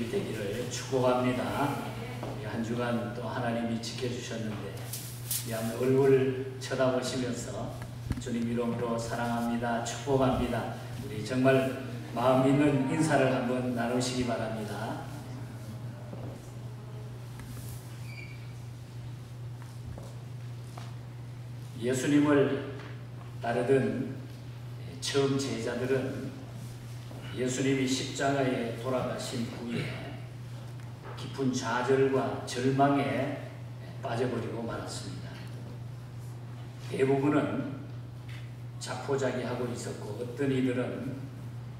되기를 축복합니다. 한 주간 또 하나님이 지켜주셨는데 한번 얼굴을 쳐다보시면서 주님 이름으로 사랑합니다, 축복합니다. 우리 정말 마음 있는 인사를 한번 나누시기 바랍니다. 예수님을 따르던 처음 제자들은 예수님이 십자가에 돌아가신 후에 깊은 좌절과 절망에 빠져버리고 말았습니다. 대부분은 자포자기하고 있었고 어떤 이들은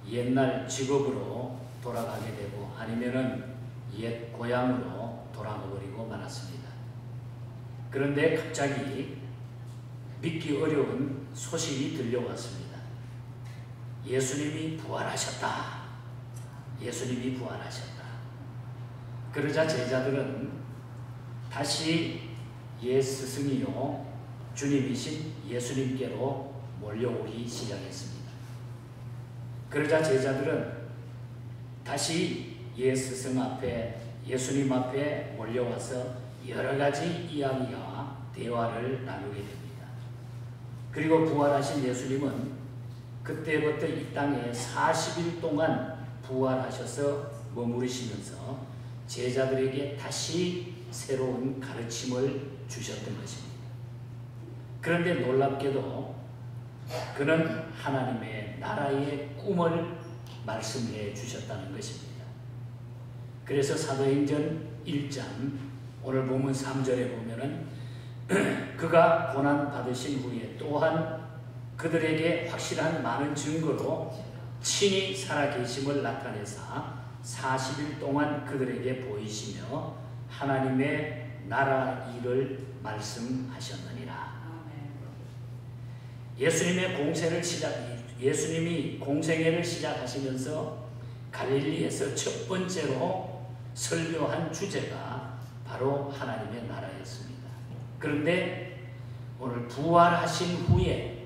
옛날 직업으로 돌아가게 되고 아니면은 옛 고향으로 돌아가 버리고 말았습니다. 그런데 갑자기 믿기 어려운 소식이 들려왔습니다. 예수님이 부활하셨다. 예수님이 부활하셨다. 그러자 제자들은 다시 옛 스승이요 주님이신 예수님께로 몰려오기 시작했습니다. 그러자 제자들은 다시 옛 스승 앞에 예수님 앞에 몰려와서 여러 가지 이야기와 대화를 나누게 됩니다. 그리고 부활하신 예수님은 그때부터 이 땅에 40일 동안 부활하셔서 머무르시면서 제자들에게 다시 새로운 가르침을 주셨던 것입니다. 그런데 놀랍게도 그는 하나님의 나라의 꿈을 말씀해 주셨다는 것입니다. 그래서 사도행전 1장 오늘 본문 3절에 보면은 그가 고난 받으신 후에 또한 그들에게 확실한 많은 증거로 친히 살아계심을 나타내사 40일 동안 그들에게 보이시며 하나님의 나라 일을 말씀하셨느니라. 예수님이 공생애를 시작하시면서 갈릴리에서 첫 번째로 설교한 주제가 바로 하나님의 나라였습니다. 그런데 오늘 부활하신 후에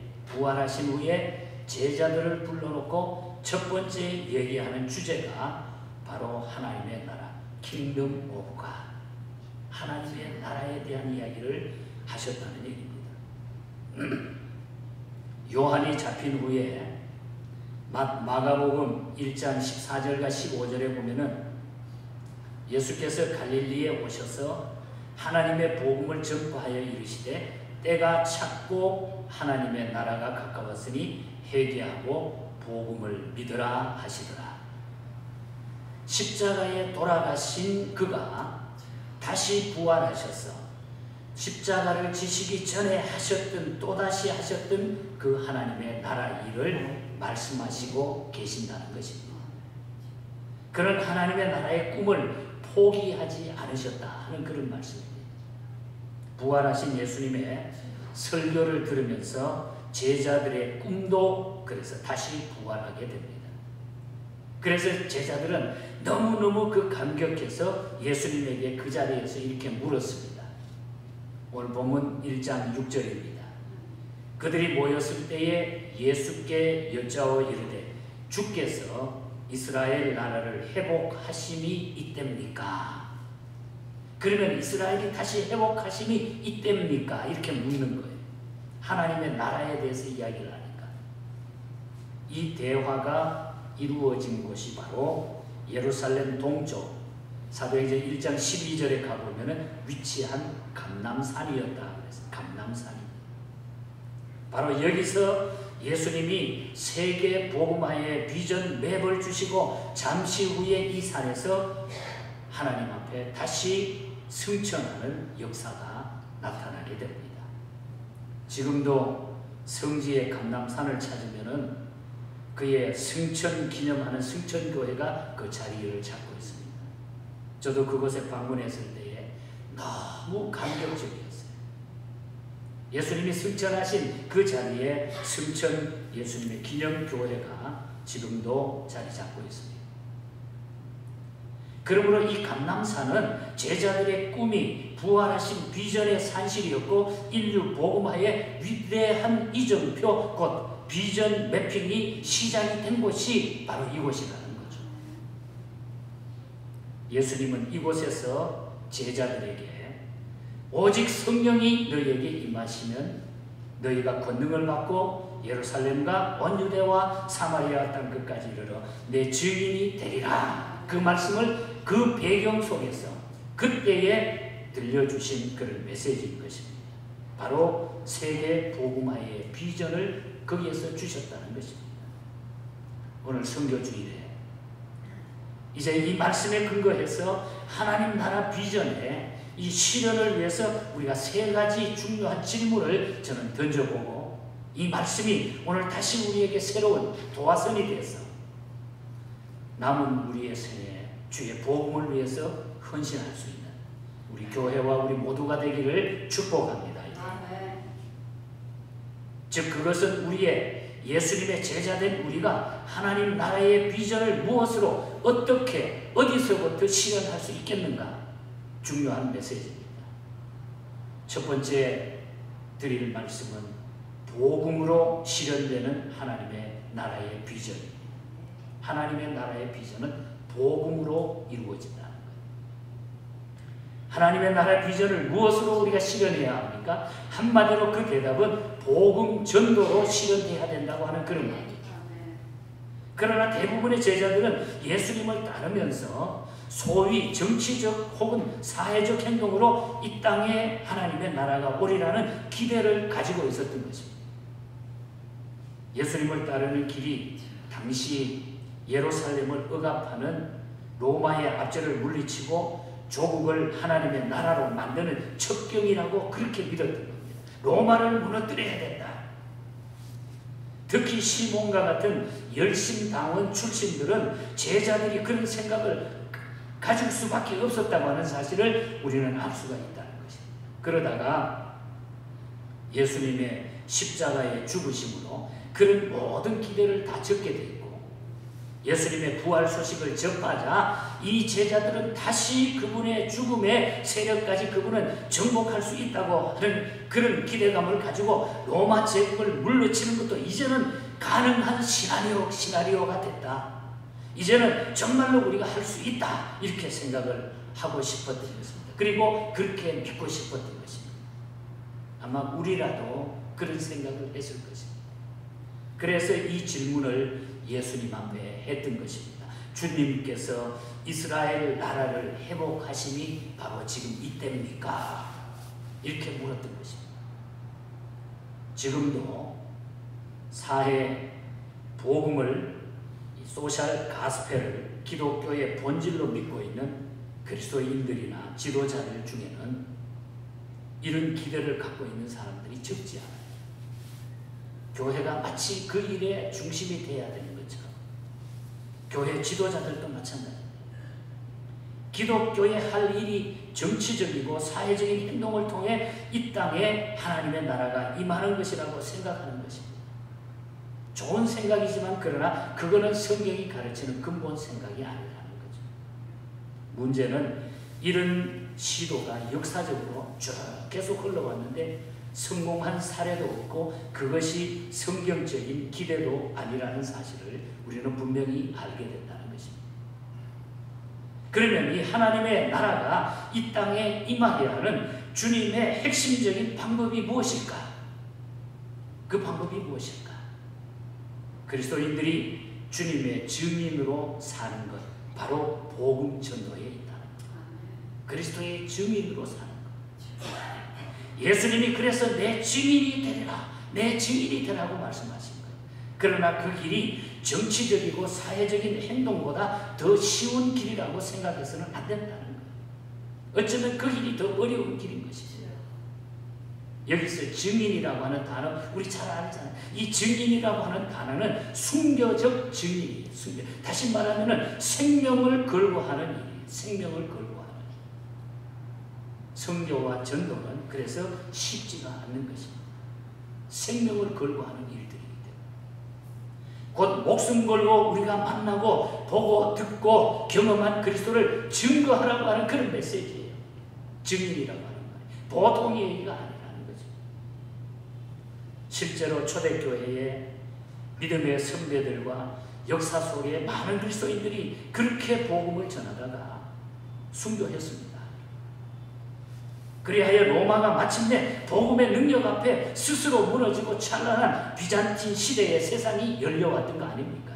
제자들을 불러놓고 첫 번째 얘기하는 주제가 바로 하나님의 나라, 킹덤 오브 갓, 하나님의 나라에 대한 이야기를 하셨다는 얘기입니다. 요한이 잡힌 후에 마가복음 1장 14절과 15절에 보면은 예수께서 갈릴리에 오셔서 하나님의 복음을 전파하여 이르시되 때가 찼고 하나님의 나라가 가까웠으니 회개하고 복음을 믿으라 하시더라. 십자가에 돌아가신 그가 다시 부활하셔서 십자가를 지시기 전에 또다시 하셨던 그 하나님의 나라 일을 말씀하시고 계신다는 것입니다. 그런 하나님의 나라의 꿈을 포기하지 않으셨다 하는 그런 말씀입니다. 부활하신 예수님의 설교를 들으면서 제자들의 꿈도 그래서 다시 부활하게 됩니다. 그래서 제자들은 너무너무 그 감격해서 예수님에게 그 자리에서 이렇게 물었습니다. 오늘 본문 1장 6절입니다. 그들이 모였을 때에 예수께 여짜오 이르되 주께서 이스라엘 나라를 회복하심이 이때입니까? 그러면 이스라엘이 다시 회복하심이 이때입니까? 이렇게 묻는 거예요. 하나님의 나라에 대해서 이야기를 하니까. 이 대화가 이루어진 곳이 바로 예루살렘 동쪽 사도행전 1장 12절에 가보면 위치한 감람산이었다. 그래서 감람산입니다. 바로 여기서 예수님이 세계 복음화의 비전 맵을 주시고 잠시 후에 이 산에서 하나님 앞에 다시 승천하는 역사가 나타나게 됩니다. 지금도 성지의 감람산을 찾으면은 그의 승천 기념하는 승천교회가 그 자리를 잡고 있습니다. 저도 그곳에 방문했을 때에 너무 감격적이었어요. 예수님이 승천하신 그 자리에 승천 예수님의 기념교회가 지금도 자리 잡고 있습니다. 그러므로 이 감람산은 제자들의 꿈이 부활하신 비전의 산실이었고 인류 복음화의 위대한 이정표 곧 비전 매핑이 시작이 된 곳이 바로 이곳이라는 거죠. 예수님은 이곳에서 제자들에게 오직 성령이 너희에게 임하시면 너희가 권능을 받고 예루살렘과 온 유대와 사마리아 땅 끝까지 이르러 내 증인이 되리라. 그 말씀을 그 배경 속에서 그때에 들려주신 그런 메시지인 것입니다. 바로 세계 복음화의 비전을 거기에서 주셨다는 것입니다. 오늘 선교주일에 이제 이 말씀에 근거해서 하나님 나라 비전에 이 실현을 위해서 우리가 세 가지 중요한 질문을 저는 던져보고 이 말씀이 오늘 다시 우리에게 새로운 도화선이 되어서 남은 우리의 생에 주의 복음을 위해서 헌신할 수 있는 우리 교회와 우리 모두가 되기를 축복합니다. 즉 그것은 우리의 예수님의 제자된 우리가 하나님 나라의 비전을 무엇으로 어떻게 어디서부터 실현할 수 있겠는가 중요한 메시지입니다. 첫 번째 드릴 말씀은 복음으로 실현되는 하나님의 나라의 비전입니다. 하나님의 나라의 비전은 복음으로 이루어진다는 거예요. 하나님의 나라의 비전을 무엇으로 우리가 실현해야 합니까? 한마디로 그 대답은 복음 전도로 실현돼야 된다고 하는 그런 말입니다. 그러나 대부분의 제자들은 예수님을 따르면서 소위 정치적 혹은 사회적 행동으로 이 땅에 하나님의 나라가 오리라는 기대를 가지고 있었던 것입니다. 예수님을 따르는 길이 당시 예루살렘을 억압하는 로마의 압제를 물리치고 조국을 하나님의 나라로 만드는 첩경이라고 그렇게 믿었던 겁니다. 로마를 무너뜨려야 된다. 특히 시몬과 같은 열심당원 출신들은 제자들이 그런 생각을 가질 수밖에 없었다고 하는 사실을 우리는 알 수가 있다는 것입니다. 그러다가 예수님의 십자가의 죽으심으로 그런 모든 기대를 다 적게 되었고 예수님의 부활 소식을 접하자 이 제자들은 다시 그분의 죽음의 세력까지 그분은 정복할 수 있다고 하는 그런 기대감을 가지고 로마 제국을 물리치는 것도 이제는 가능한 시나리오가 됐다. 이제는 정말로 우리가 할 수 있다. 이렇게 생각을 하고 싶었던 것입니다. 그리고 그렇게 믿고 싶었던 것입니다. 아마 우리라도 그런 생각을 했을 것입니다. 그래서 이 질문을 예수님 앞에 했던 것입니다. 주님께서 이스라엘 나라를 회복하심이 바로 지금 이때입니까? 이렇게 물었던 것입니다. 지금도 사회 복음을 소셜 가스펠을 기독교의 본질로 믿고 있는 그리스도인들이나 지도자들 중에는 이런 기대를 갖고 있는 사람들이 적지 않아요. 교회가 마치 그 일의 중심이 되어야 되는 것처럼 교회 지도자들도 마찬가지입니다. 기독교의 할 일이 정치적이고 사회적인 행동을 통해 이 땅에 하나님의 나라가 임하는 것이라고 생각하는 것입니다. 좋은 생각이지만 그러나 그거는 성경이 가르치는 근본 생각이 아니라는 거죠. 문제는 이런 시도가 역사적으로 쭉 계속 흘러왔는데 성공한 사례도 없고 그것이 성경적인 기대도 아니라는 사실을 우리는 분명히 알게 된다는 것입니다. 그러면 이 하나님의 나라가 이 땅에 임하게 하는 주님의 핵심적인 방법이 무엇일까? 그 방법이 무엇일까? 그리스도인들이 주님의 증인으로 사는 것, 바로 복음 전도에 있다는 것. 그리스도의 증인으로 사는 것. 예수님이 그래서 내 증인이 되리라, 내 증인이 되라고 말씀하신 거예요. 그러나 그 길이 정치적이고 사회적인 행동보다 더 쉬운 길이라고 생각해서는 안 된다는 거예요. 어쩌면 그 길이 더 어려운 길인 것이죠. 여기서 증인이라고 하는 단어 우리 잘 알잖아요. 이 증인이라고 하는 단어는 순교적 증인이에요. 다시 말하면 생명을 걸고 하는 일이에요. 생명을 걸고 하는 일. 선교와 전도는 그래서 쉽지가 않는 것입니다. 생명을 걸고 하는 일들이기 때문에 곧 목숨 걸고 우리가 만나고 보고 듣고 경험한 그리스도를 증거하라고 하는 그런 메시지예요. 증인이라고 하는 말이 보통의 얘기가 아니에요. 실제로 초대교회의 믿음의 선배들과 역사 속에 많은 그리스도인들이 그렇게 복음을 전하다가 순교했습니다. 그리하여 로마가 마침내 복음의 능력 앞에 스스로 무너지고 찬란한 비잔틴 시대의 세상이 열려왔던 거 아닙니까?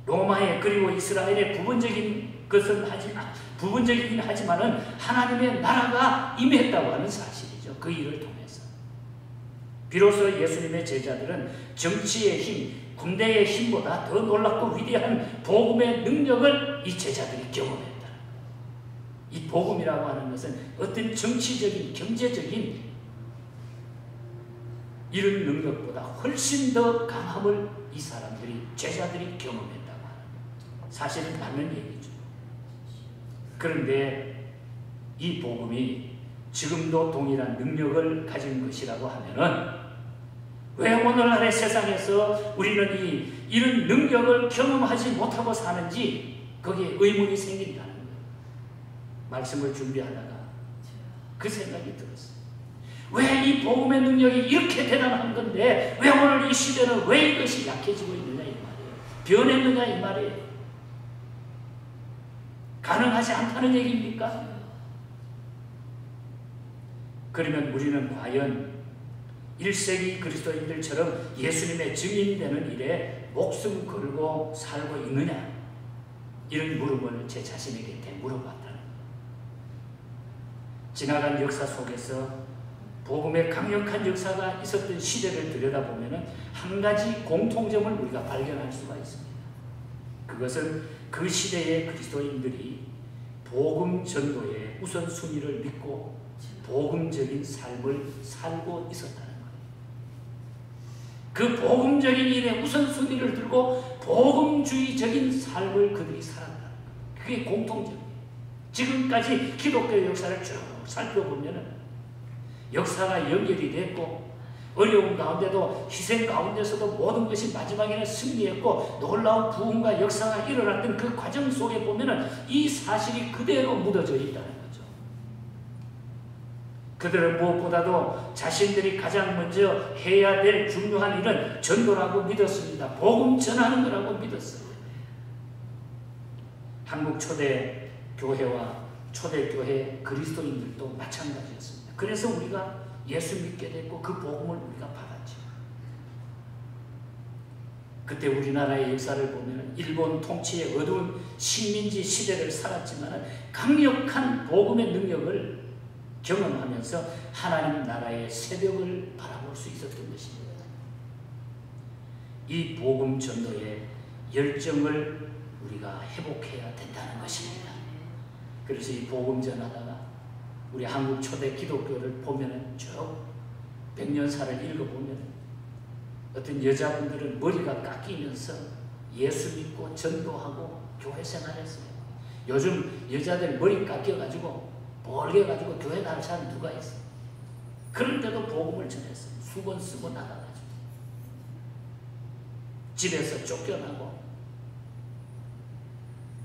로마의 그리고 이스라엘의 부분적이긴 하지만은 하나님의 나라가 임했다고 하는 사실이죠. 그 일을 통해서. 비로소 예수님의 제자들은 정치의 힘, 군대의 힘보다 더 놀랍고 위대한 복음의 능력을 이 제자들이 경험했다. 이 복음이라고 하는 것은 어떤 정치적인, 경제적인 이런 능력보다 훨씬 더 강함을 이 사람들이, 제자들이 경험했다고 하는 사실은 맞는 얘기죠. 그런데 이 복음이 지금도 동일한 능력을 가진 것이라고 하면은 왜 오늘날의 세상에서 우리는 이런 능력을 경험하지 못하고 사는지 거기에 의문이 생긴다는 거예요. 말씀을 준비하다가 그 생각이 들었어요. 왜 이 복음의 능력이 이렇게 대단한 건데 왜 오늘 이 시대는 왜 이것이 약해지고 있느냐 이 말이에요. 변했느냐 이 말이에요. 가능하지 않다는 얘기입니까? 그러면 우리는 과연 1세기 그리스도인들처럼 예수님의 증인되는 일에 목숨 걸고 살고 있느냐? 이런 물음을 제 자신에게 되물어봤다는 거예요. 지나간 역사 속에서 복음의 강력한 역사가 있었던 시대를 들여다보면 한 가지 공통점을 우리가 발견할 수가 있습니다. 그것은 그 시대의 그리스도인들이 복음 전도의 우선순위를 믿고 복음적인 삶을 살고 있었다는 거예요. 그 복음적인 일에 우선순위를 들고 복음주의적인 삶을 그들이 살았다는 거예요. 그게 공통점이에요. 지금까지 기독교 역사를 쭉 살펴보면 역사가 연결이 됐고 어려운 가운데도 희생 가운데서도 모든 것이 마지막에는 승리했고 놀라운 부흥과 역사가 일어났던 그 과정 속에 보면 이 사실이 그대로 묻어져 있다는 거죠. 그들은 무엇보다도 자신들이 가장 먼저 해야 될 중요한 일은 전도라고 믿었습니다. 복음 전하는 거라고 믿었어요. 한국 초대 교회와 초대교회 그리스도인들도 마찬가지였습니다. 그래서 우리가 예수 믿게 됐고 그 복음을 우리가 받았죠. 그때 우리나라의 역사를 보면 일본 통치의 어두운 식민지 시대를 살았지만 강력한 복음의 능력을 경험하면서 하나님 나라의 새벽을 바라볼 수 있었던 것입니다. 이 복음 전도의 열정을 우리가 회복해야 된다는 것입니다. 그래서 이 복음 전하다가 우리 한국 초대 기독교를 보면은 쭉 백년사를 읽어보면 어떤 여자분들은 머리가 깎이면서 예수 믿고 전도하고 교회 생활했어요. 요즘 여자들 머리 깎여가지고 벌게가지고 교회 나갈 사람 누가 있어요? 그런데도 복음을 전했어요. 수건 쓰고 나가가지고 집에서 쫓겨나고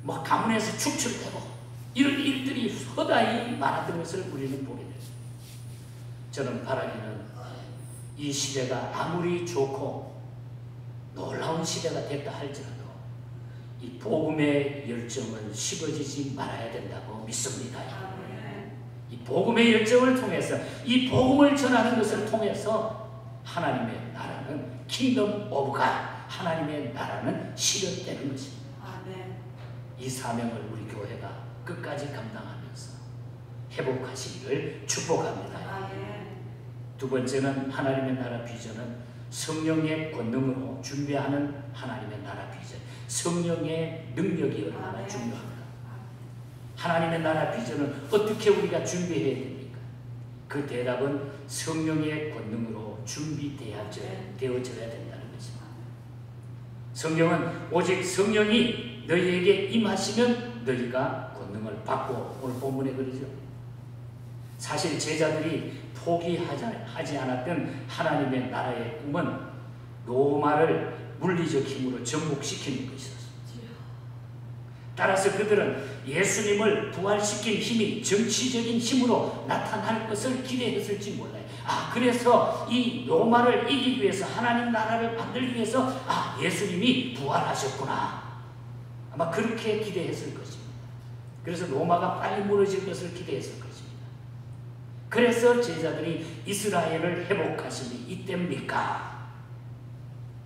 뭐 가문에서 축출되고 이런 일들이 허다히 많았던 것을 우리는 보게 됐습니다. 저는 바라기는 이 시대가 아무리 좋고 놀라운 시대가 됐다 할지라도 이 복음의 열정은 식어지지 말아야 된다고 믿습니다. 이 복음의 열정을 통해서 이 복음을 전하는 것을 통해서 하나님의 나라는 킹덤 오브 갓, 하나님의 나라는 실현되는 것입니다. 이 사명을 우리 교회가 끝까지 감당하면서 회복하시기를 축복합니다. 두 번째는 하나님의 나라 비전은 성령의 권능으로 준비하는 하나님의 나라 비전. 성령의 능력이 얼마나 중요합니다. 하나님의 나라 비전은 어떻게 우리가 준비해야 됩니까? 그 대답은 성령의 권능으로 준비되어져야 된다는 것입니다. 성경은 오직 성령이 너희에게 임하시면 너희가 권능을 받고, 오늘 본문에 그러죠. 사실 제자들이 포기하지 않았던 하나님의 나라의 꿈은 로마를 물리적 힘으로 정복시키는 것이었습니다. 따라서 그들은 예수님을 부활시킨 힘이 정치적인 힘으로 나타날 것을 기대했을지 몰라요. 그래서 이 로마를 이기기 위해서, 하나님 나라를 만들기 위해서 예수님이 부활하셨구나. 아마 그렇게 기대했을 것입니다. 그래서 로마가 빨리 무너질 것을 기대했을 것입니다. 그래서 제자들이 이스라엘을 회복하심이 이때입니까?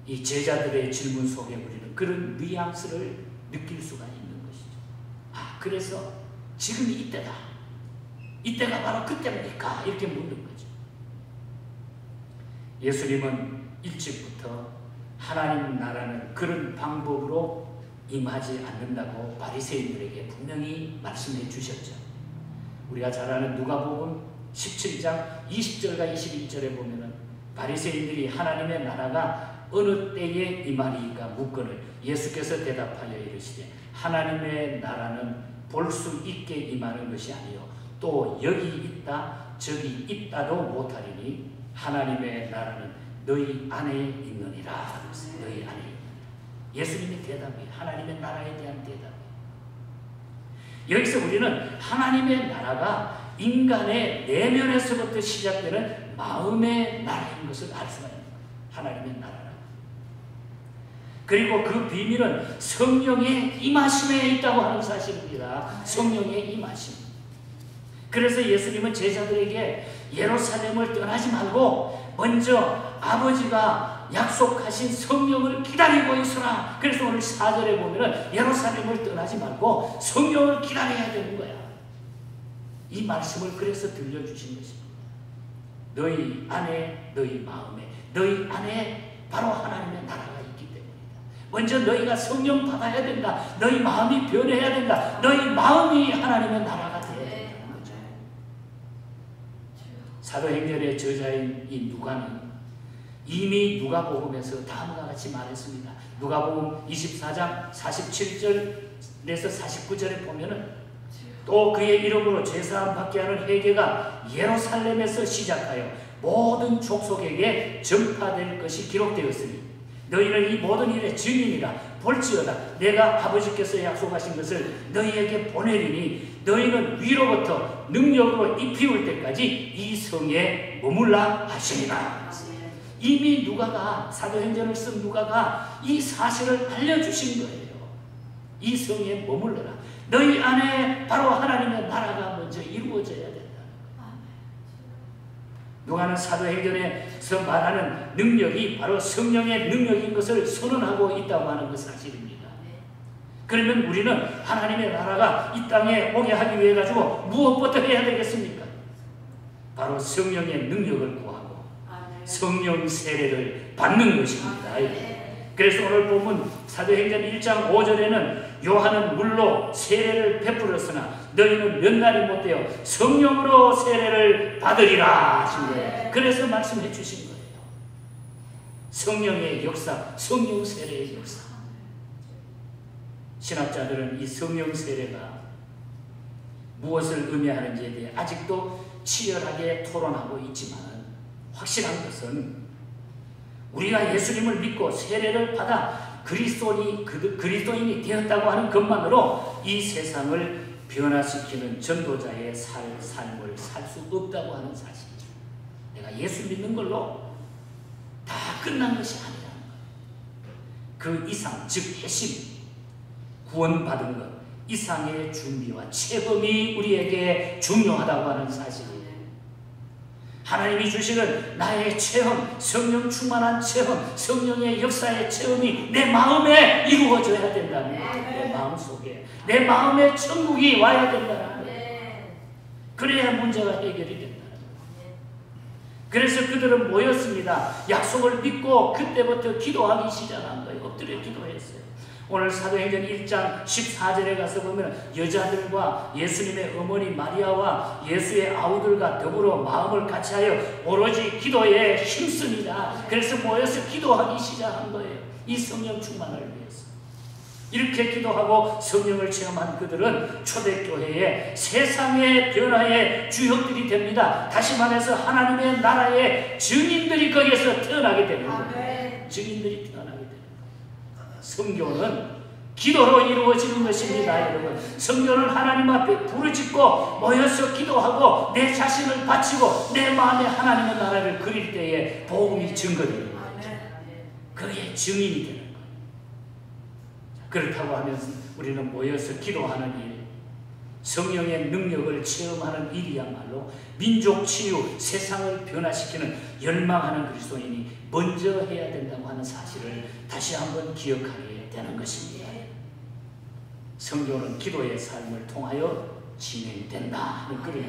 이 제자들의 질문 속에 우리는 그런 뉘앙스를 느낄 수가 있는 것이죠. 아, 그래서 지금이 이때다. 이때가 바로 그때입니까? 이렇게 묻는 거죠. 예수님은 일찍부터 하나님 나라는 그런 방법으로 임하지 않는다고 바리새인들에게 분명히 말씀해 주셨죠. 우리가 잘 아는 누가복음 17장 20절과 21절에 보면은 바리새인들이 하나님의 나라가 어느 때에 임하리이까 묻거늘 예수께서 대답하여 이르시되 하나님의 나라는 볼 수 있게 임하는 것이 아니요 또 여기 있다 저기 있다도 못하리니 하나님의 나라는 너희 안에 있느니라. 너희 안에 있느니라. 예수님의 대답이 하나님의 나라에 대한 대답이에요. 여기서 우리는 하나님의 나라가 인간의 내면에서부터 시작되는 마음의 나라인 것을 알 수가 있는 거예요. 하나님의 나라라. 그리고 그 비밀은 성령의 임하심에 있다고 하는 사실입니다. 성령의 임하심. 그래서 예수님은 제자들에게 예루살렘을 떠나지 말고 먼저 아버지가 약속하신 성령을 기다리고 있으라. 그래서 오늘 4절에 보면은 예루살렘을 떠나지 말고 성령을 기다려야 되는 거야. 이 말씀을 그래서 들려주신 것입니다. 너희 안에, 너희 마음에, 너희 안에 바로 하나님의 나라가 있기 때문이다. 먼저 너희가 성령 받아야 된다. 너희 마음이 변해야 된다. 너희 마음이 하나님의 나라가 되어야 된다는 거죠. 사도행전의 저자인 이 누가는 이미 누가복음에서 다음과 같이 말했습니다. 누가복음 24장 47절에서 49절에 보면은 또 그의 이름으로 죄사함 받게 하는 회개가 예루살렘에서 시작하여 모든 족속에게 전파될 것이 기록되었으니 너희는 이 모든 일의 증인이라. 볼지어다 내가 아버지께서 약속하신 것을 너희에게 보내리니 너희는 위로부터 능력으로 입히울 때까지 이 성에 머물라 하시니라. 이미 누가가 사도행전을 쓴 누가가 이 사실을 알려주신 거예요. 이 성에 머물러라. 너희 안에 바로 하나님의 나라가 먼저 이루어져야 된다. 누가는 사도행전에서 말하는 능력이 바로 성령의 능력인 것을 선언하고 있다고 하는 것 사실입니다. 그러면 우리는 하나님의 나라가 이 땅에 오게 하기 위해 가지고 무엇부터 해야 되겠습니까? 바로 성령의 능력을 구하고 성령 세례를 받는 것입니다. 그래서 오늘 보면 사도행전 1장 5절에는 요한은 물로 세례를 베풀었으나 너희는 몇 날이 못되어 성령으로 세례를 받으리라 하신 거예요. 그래서 말씀해 주신 거예요. 성령의 역사, 성령 세례의 역사. 신학자들은 이 성령 세례가 무엇을 의미하는지에 대해 아직도 치열하게 토론하고 있지만 확실한 것은 우리가 예수님을 믿고 세례를 받아 그리스도인이 되었다고 하는 것만으로 이 세상을 변화시키는 전도자의 삶을 살 수 없다고 하는 사실이죠. 내가 예수 믿는 걸로 다 끝난 것이 아니라는 거예요. 그 이상, 즉 회심, 구원받은 것 이상의 준비와 체험이 우리에게 중요하다고 하는 사실이에요. 하나님이 주시는 나의 체험, 성령 충만한 체험, 성령의 역사의 체험이 내 마음에 이루어져야 된다는 거예요. 내 마음 속에 내 마음에 천국이 와야 된다는 거예요. 그래야 문제가 해결이 된다는 거예요. 그래서 그들은 모였습니다. 약속을 믿고 그때부터 기도하기 시작한 거예요. 엎드려 기도했어요. 오늘 사도행전 1장 14절에 가서 보면 여자들과 예수님의 어머니 마리아와 예수의 아우들과 더불어 마음을 같이하여 오로지 기도에 힘씁니다. 그래서 모여서 기도하기 시작한 거예요. 이 성령 충만을 위해서. 이렇게 기도하고 성령을 체험한 그들은 초대교회의 세상의 변화의 주역들이 됩니다. 다시 말해서 하나님의 나라의 증인들이 거기에서 태어나게 되는 거예요. 증인들이 태어나게 되는 거예요. 성교는 기도로 이루어지는 것입니다. 여러분, 성교는 하나님 앞에 부르짖고 모여서 기도하고 내 자신을 바치고 내 마음에 하나님의 나라를 그릴 때에 복음이 증거되는 거죠. 그의 증인이 되는 거예요. 그렇다고 하면 우리는 모여서 기도하는 일, 성령의 능력을 체험하는 일이야말로 민족 치유, 세상을 변화시키는 열망하는 그리스도인이 먼저 해야 된다고 하는 사실을 다시 한번 기억하게 되는 것입니다. 성교는 기도의 삶을 통하여 진행된다 하는 그런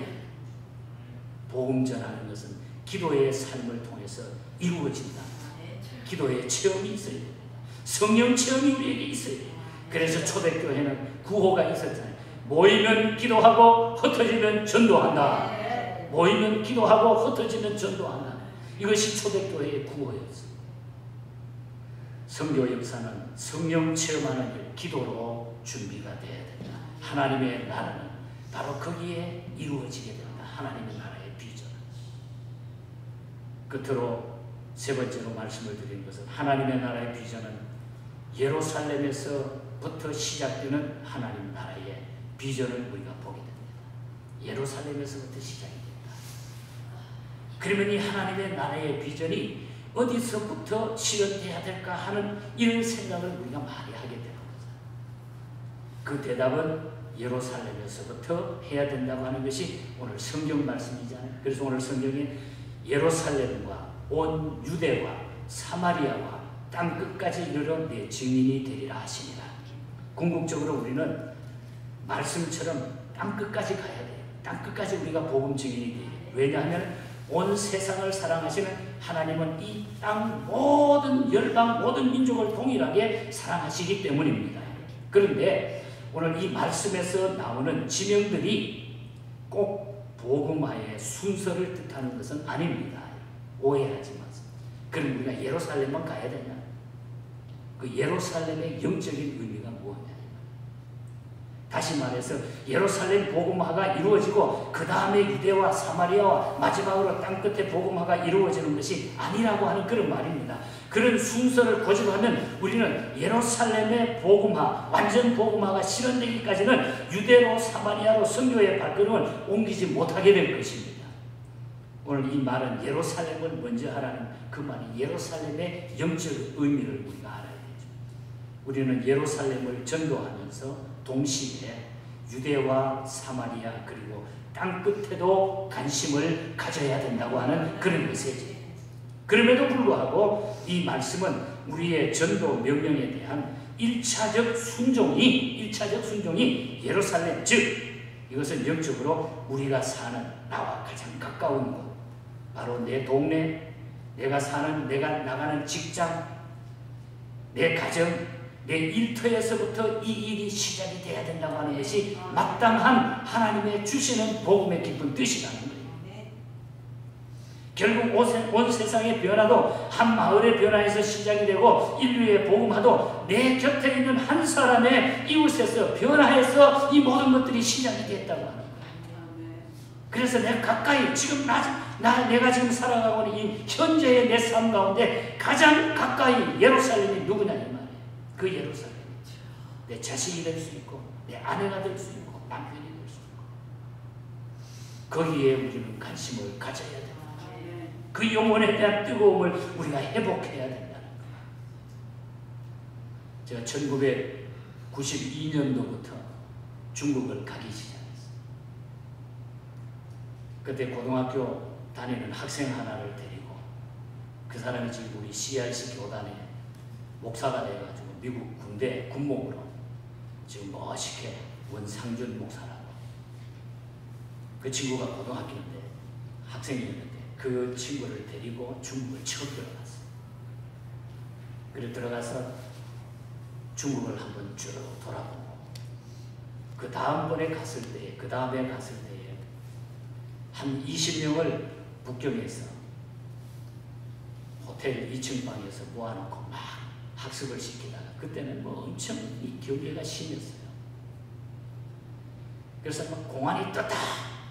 복음 전하는 것은 기도의 삶을 통해서 이루어진다. 기도의 체험이 있어야 됩니다. 성령 체험이 우리에게 있어야 돼요. 그래서 초대교회는 구호가 있었잖아요. 모이면 기도하고 흩어지면 전도한다. 모이면 기도하고 흩어지면 전도한다. 이것이 초대교회의 구호였어요. 선교 역사는 성령 체험하는 일, 기도로 준비가 되어야 된다. 하나님의 나라는 바로 거기에 이루어지게 된다. 하나님의 나라의 비전. 끝으로 세 번째로 말씀을 드리는 것은 하나님의 나라의 비전은 예루살렘에서부터 시작되는 하나님 나라의 비전을 우리가 보게 됩니다. 예루살렘에서부터 시작이 됩니다. 그러면 이 하나님의 나라의 비전이 어디서부터 실현돼야 될까 하는 이런 생각을 우리가 많이 하게 되는 거죠. 그 대답은 예루살렘에서부터 해야 된다고 하는 것이 오늘 성경 말씀이잖아요. 그래서 오늘 성경에 예루살렘과 온 유대와 사마리아와 땅 끝까지 이르러 내 증인이 되리라 하시니라. 궁극적으로 우리는 말씀처럼 땅 끝까지 가야 돼요. 땅 끝까지 우리가 복음 증인이 돼요. 왜냐하면 온 세상을 사랑하시는 하나님은 이 땅 모든 열방 모든 민족을 동일하게 사랑하시기 때문입니다. 그런데 오늘 이 말씀에서 나오는 지명들이 꼭 복음화의 순서를 뜻하는 것은 아닙니다. 오해하지 마세요. 그럼 우리가 예루살렘만 가야 되냐? 그 예루살렘의 영적인 의미가 무엇이냐? 다시 말해서 예루살렘 복음화가 이루어지고 그 다음에 유대와 사마리아와 마지막으로 땅끝에 복음화가 이루어지는 것이 아니라고 하는 그런 말입니다. 그런 순서를 고집하면 우리는 예루살렘의 복음화, 완전 복음화가 실현되기까지는 유대로 사마리아로 선교의 발걸음을 옮기지 못하게 될 것입니다. 오늘 이 말은 예루살렘을 먼저 하라는 그 말이 예루살렘의 영적 의미를 우리가 알아야 되죠. 우리는 예루살렘을 전도하면서 동시에 유대와 사마리아 그리고 땅 끝에도 관심을 가져야 된다고 하는 그런 메시지예요. 그럼에도 불구하고 이 말씀은 우리의 전도 명령에 대한 1차적 순종이 예루살렘, 즉 이것은 영적으로 우리가 사는 나와 가장 가까운 곳, 바로 내 동네, 내가 나가는 직장, 내 가정, 내 일터에서부터 이 일이 시작이 돼야 된다고 하는 것이 마땅한 하나님의 주시는 복음의 깊은 뜻이라는 거예요. 결국 온 세상의 변화도 한 마을의 변화에서 시작이 되고 인류의 복음화도 내 곁에 있는 한 사람의 이웃에서 변화해서 이 모든 것들이 시작이 됐다고 하는 거예요. 그래서 내가 가까이 지금 내가 지금 살아가고 있는 이 현재의 내 삶 가운데 가장 가까이 예루살렘이 누구냐 이 말이에요. 그 예루살렘, 내 자식이 될 수 있고 내 아내가 될 수 있고 남편이 될 수 있고 거기에 우리는 관심을 가져야 됩니다. 그 영혼에 대한 뜨거움을 우리가 회복해야 된다는 거예요. 제가 1992년도부터 중국을 가기 시작했어요. 그때 고등학교 다니는 학생 하나를 데리고 그 사람이 지금 우리 CRC 교단에 목사가 돼가지고 미국 군대 군목으로 지금 멋있게 원상준 목사라고. 그 친구가 고등학교인데 학생이었는데 그 친구를 데리고 중국을 처음 들어갔어요. 그래 들어가서 중국을 한번 쭉 돌아보고 그 다음에 갔을 때에 한 20명을 북경에서 호텔 2층 방에서 모아놓고 막 학습을 시키다가 그때는 뭐 엄청 이 경계가 심했어요. 그래서 막 공안이 떴다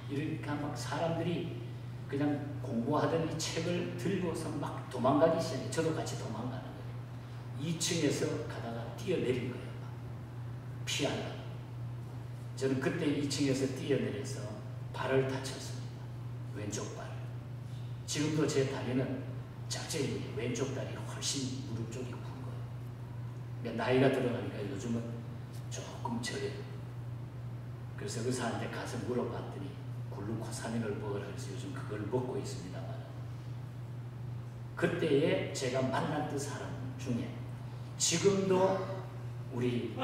이렇게 막 사람들이 그냥 공부하던 이 책을 들고서 막 도망가기 시작해. 저도 같이 도망가는 거예요. 2층에서 가다가 뛰어내린 거예요. 피하다가. 저는 그때 2층에서 뛰어내려서 발을 다쳤습니다. 왼쪽 발. 지금도 제 다리는 짝짝이 왼쪽 다리 훨씬 무릎 쪽이 굵은 거예요. 나이가 들어가니까 요즘은 조금 저려요. 그래서 의사한테 가서 물어봤더니 글루코사민을 먹으라 그래서 요즘 그걸 먹고 있습니다만, 그때에 제가 만났던 사람 중에 지금도 우리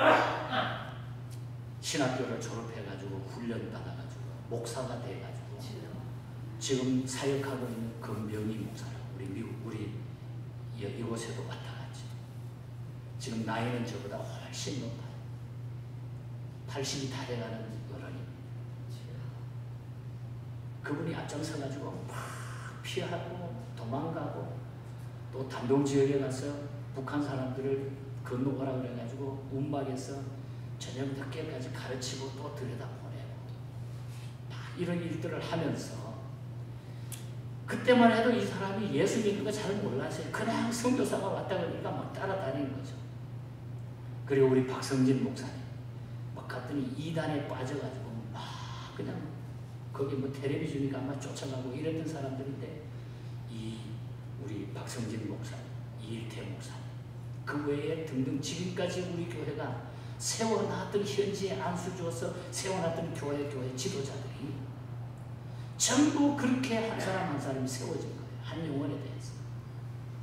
신학교를 졸업해가지고 훈련 받아가지고 목사가 돼가지고 지금 사역하고 있는 금병희 목사라고, 우리 미국 우리 이곳에도 왔다 갔지. 지금 나이는 저보다 훨씬 높아요. 80이 다 돼가는 어른이. 그분이 앞장서가지고 막 피하고 도망가고 또 단동지역에 가서 북한 사람들을 건너오라 그래가지고 운박에서 저녁 늦게까지 가르치고 또 들여다보내고 막 이런 일들을 하면서, 그때만 해도 이 사람이 예수 믿는 거 잘 몰랐어요. 그냥 선교사가 왔다 그러니까 막 따라다니는 거죠. 그리고 우리 박성진 목사님 막 갔더니 이단에 빠져가지고 막 그냥 거기 뭐 텔레비전이가 아마 쫓아가고 이랬던 사람들인데, 이 우리 박성진 목사님, 이일태 목사님, 그 외에 등등 지금까지 우리 교회가 세워놨던, 현지에 안수 주어서 세워놨던 교회 지도자들이 전부 그렇게 한 사람 한 사람이 세워진 거예요. 한 영혼에 대해서.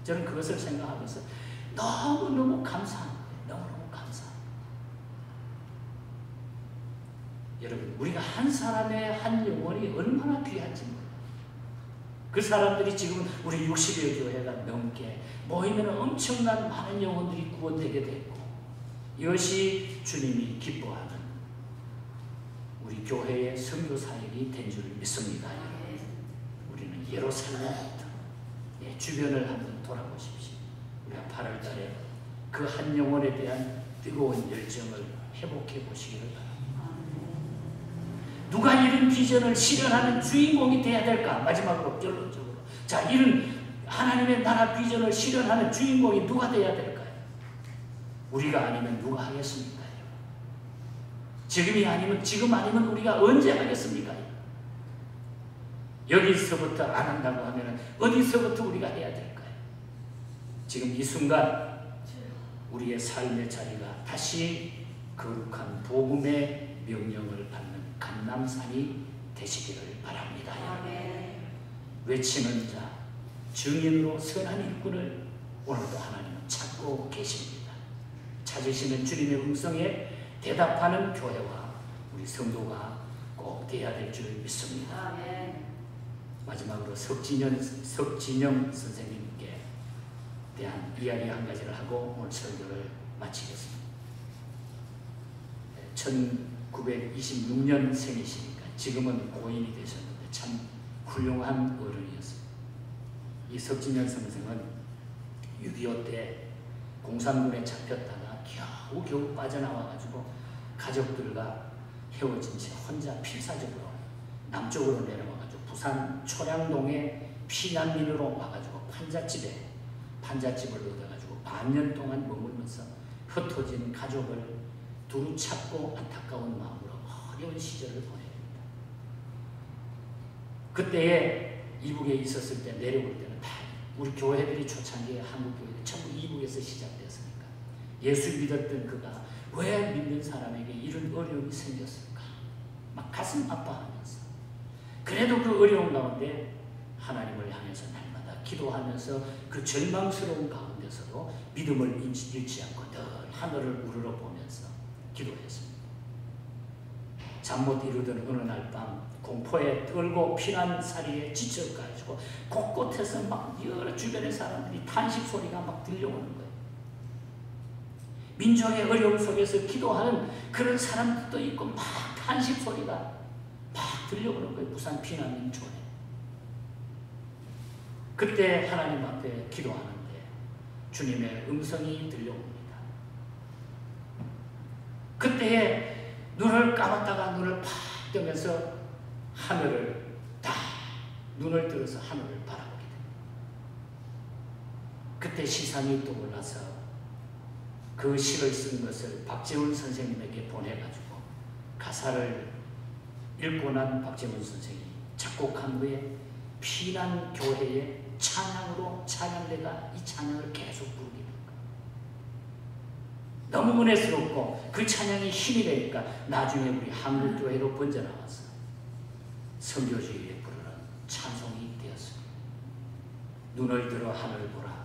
저는 그것을 생각하면서 너무너무 감사한 거예요. 너무너무 감사한 거예요. 여러분, 우리가 한 사람의 한 영혼이 얼마나 귀한지 몰라요. 그 사람들이 지금 우리 60여 교회가 넘게 모이면 엄청난 많은 영혼들이 구원되게 됐고, 이것이 주님이 기뻐하는 우리 교회의 선교 사역이 된 줄 믿습니다. 우리는 예루살렘부터 주변을 한번 돌아보십시오. 우리가 8월 달에 그 한 영혼에 대한 뜨거운 열정을 회복해 보시기를 바랍니다. 누가 이런 비전을 실현하는 주인공이 되어야 될까? 마지막으로 결론적으로, 자, 이런 하나님의 나라 비전을 실현하는 주인공이 누가 되어야 될까요? 우리가 아니면 누가 하겠습니까? 지금 아니면 우리가 언제 하겠습니까? 여기서부터 안 한다고 하면 어디서부터 우리가 해야 될까요? 지금 이 순간 우리의 삶의 자리가 다시 거룩한 복음의 명령을 받는 감람산이 되시기를 바랍니다. 외치는 자, 증인으로 선한 일꾼을 오늘도 하나님은 찾고 계십니다. 찾으시는 주님의 음성에 대답하는 교회와 우리 성도가 꼭 되어야 될 줄 믿습니다. 마지막으로 석진영 선생님께 대한 이야기 한 가지를 하고 오늘 설교를 마치겠습니다. 1926년 생이시니까 지금은 고인이 되셨는데 참 훌륭한 어른이었습니다. 이 석진영 선생은 6.25 때 공산군에 잡혔다가 겨우 빠져나와가지고 가족들과 헤어진 채 혼자 필사적으로 남쪽으로 내려와가지고 부산 초량동에 피난민으로 와가지고 판잣집을 얻어가지고 반년 동안 머물면서 흩어진 가족을 두루 찾고 안타까운 마음으로 어려운 시절을 보냅니다. 그때에 이북에 있었을 때 내려올 때는 다 우리 교회들이 초창기에 한국 교회들이 전부 이북에서 시작되었으니까 예수 믿었던 그가 왜 믿는 사람에게 이런 어려움이 생겼을까? 막 가슴 아파하면서, 그래도 그 어려운 가운데 하나님을 향해서 날마다 기도하면서 그 절망스러운 가운데서도 믿음을 잃지 않고 늘 하늘을 우러러보면서 기도했습니다. 잠 못 이루던 어느 날 밤 공포에 떨고 피난살이에 지쳐가지고 곳곳에서 막 여러 주변의 사람들이 탄식 소리가 막 들려오는 거예요. 민족의 어려움 속에서 기도하는 그런 사람들도 있고 막 탄식 소리가 막 들려오는 거예요. 부산 피난민 촌에. 그때 하나님 앞에 기도하는데 주님의 음성이 들려옵니다. 그때에 눈을 감았다가 눈을 팍 뜨면서 눈을 들어서 하늘을 바라보게 됩니다. 그때 시선이 떠올라서 그 시를 쓴 것을 박재훈 선생님에게 보내가지고 가사를 읽고 난 박재훈 선생이 작곡한 후에 피난교회의 찬양으로 찬양대가 이 찬양을 계속 부르게 됩니다. 너무 은혜스럽고 그 찬양이 힘이 되니까 나중에 우리 한국교회로 번져나와서 선교주일에 부르는 찬송이 되었습니다. 눈을 들어 하늘을 보라.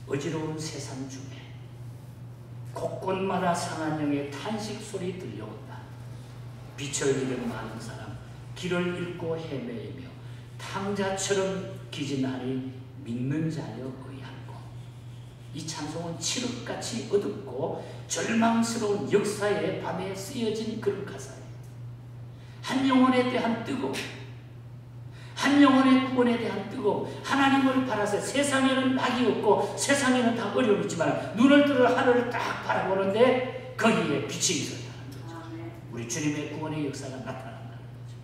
어지러운 세상 중에 곳곳마다 상한 영의 탄식 소리 들려온다. 빛을 잃은 많은 사람 길을 잃고 헤매이며 탕자처럼 기진하니 믿는 자여 의하고. 이 찬송은 칠흑같이 어둡고 절망스러운 역사의 밤에 쓰여진 그런 가사예요. 한 영혼에 대한 뜨거움, 한 영혼의 구원에 대한 뜨거움, 하나님을 바라서 세상에는 낙이 없고 세상에는 다 어려움이 있지만 눈을 들어 하늘을 딱 바라보는데 거기에 빛이 있었다는 거죠. 우리 주님의 구원의 역사가 나타난다는 거죠.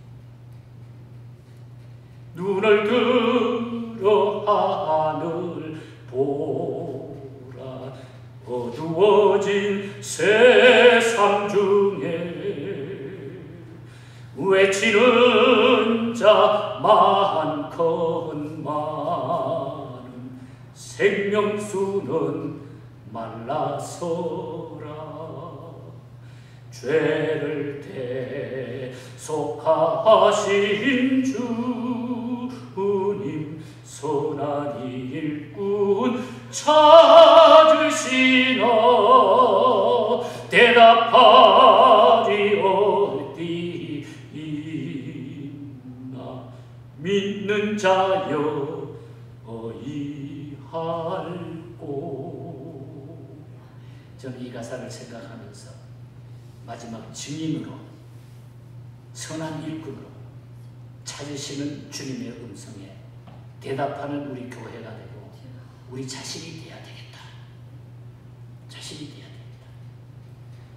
눈을 들어 하늘 보라. 어두워진 세상 중에 외치는 자 많건 많은 생명수는 말라서라. 죄를 대속하신 주님 선한 일꾼 찾으시나. 대답하리 어디 있나. 믿는 자여 어이할꼬. 저는 이 가사를 생각하면서 마지막 증인으로 선한 일꾼으로 찾으시는 주님의 음성에 대답하는 우리 교회가 되고 우리 자신이 돼야 되겠다. 자신이 돼야 되겠다.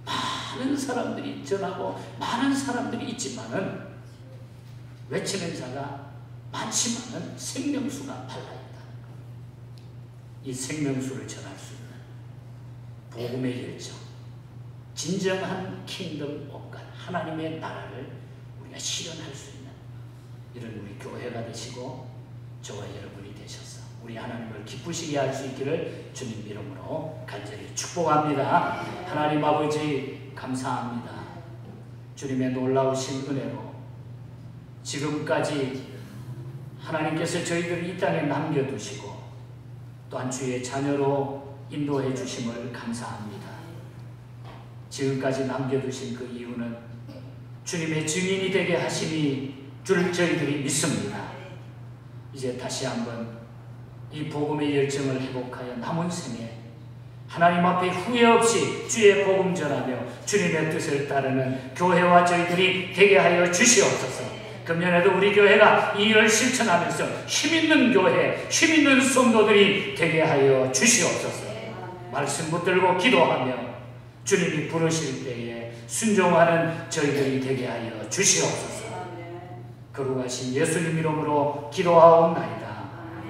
많은 사람들이 전하고 많은 사람들이 있지만은 외치는 자가 많지만은 생명수가 달라있다는 것. 이 생명수를 전할 수 있는 복음의 열정, 진정한 킹덤 오브 갓, 하나님의 나라를 우리가 실현할 수 있는 이런 우리 교회가 되시고 저와 여러분이 되셔서 우리 하나님을 기쁘시게 할 수 있기를 주님 이름으로 간절히 축복합니다. 하나님 아버지 감사합니다. 주님의 놀라우신 은혜로 지금까지 하나님께서 저희들을 이 땅에 남겨두시고 또한 주의 자녀로 인도해 주심을 감사합니다. 지금까지 남겨두신 그 이유는 주님의 증인이 되게 하심이 줄 저희들이 믿습니다. 이제 다시 한번 이 복음의 열정을 회복하여 남은 생에 하나님 앞에 후회 없이 주의 복음 전하며 주님의 뜻을 따르는 교회와 저희들이 되게 하여 주시옵소서. 금년에도 우리 교회가 이 일을 실천하면서 힘있는 교회, 힘있는 성도들이 되게 하여 주시옵소서. 말씀 붙들고 기도하며 주님이 부르실 때에 순종하는 저희들이 되게 하여 주시옵소서. 거룩하신 예수님 이름으로 기도하옵나이다.